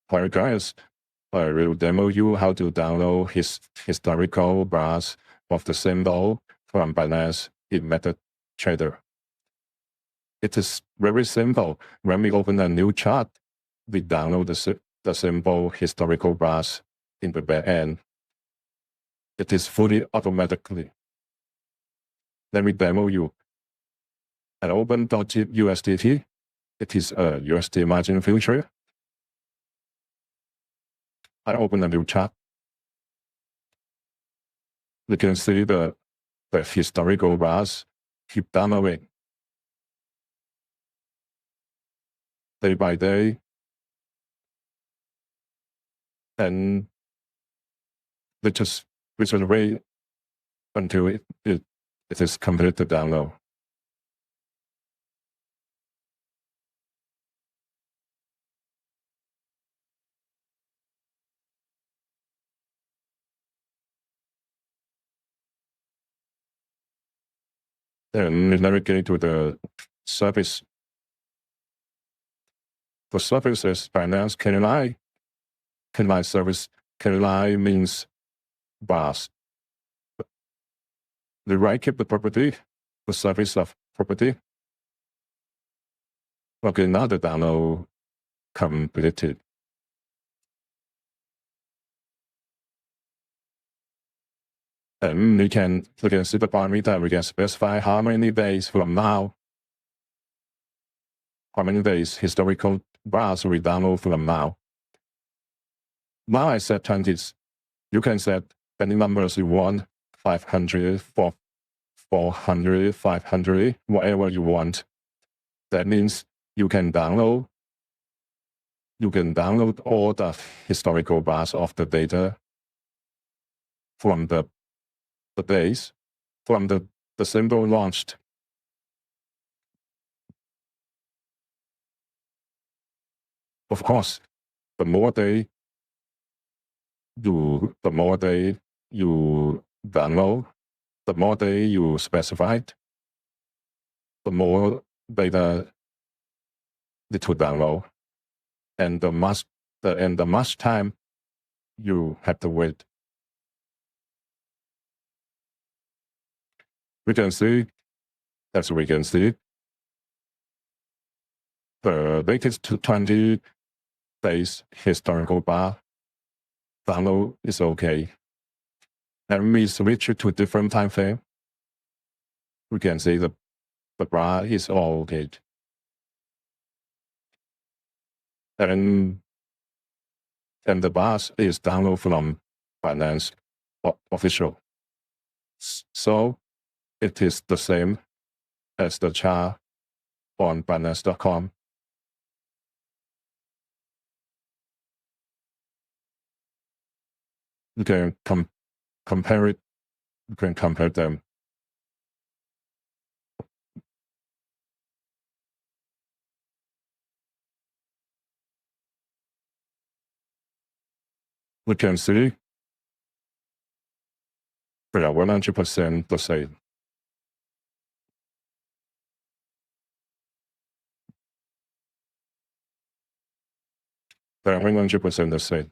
Hi guys, I will demo you how to download historical bars of the symbol from Binance in Metatrader. It is very simple. When we open a new chart, we download the symbol historical bars in the back end. It is fully automatically. Let me demo you. I open USDT. It is a USD margin future. I open a new chart. You can see the historical bars keep downloading day by day, and we just wait until it is completed to download. Then we navigate to the service. The service is Binance KNI. KNI service. KNI means bars. The right keep the property, the service of property. Okay, now the download completed. And we can see the parameter. We can specify how many days from now, how many days historical bars we download from now. Now I set 20s. You can set any numbers you want, 500, 400, 500, whatever you want. That means you can download all the historical bars of the data from the days, from the symbol launched. Of course, the more day you download, the more day you specified, the more data need to download, and the much time you have to wait. We can see, as we can see, the latest 20 days historical bar download is okay. And we switch it to a different time frame. We can see the bar is all okay. And the bars is download from Binance official. So it is the same as the chart on Binance.com. You can compare it. You can compare them. We can see they are 100% the same. They are 100% the same.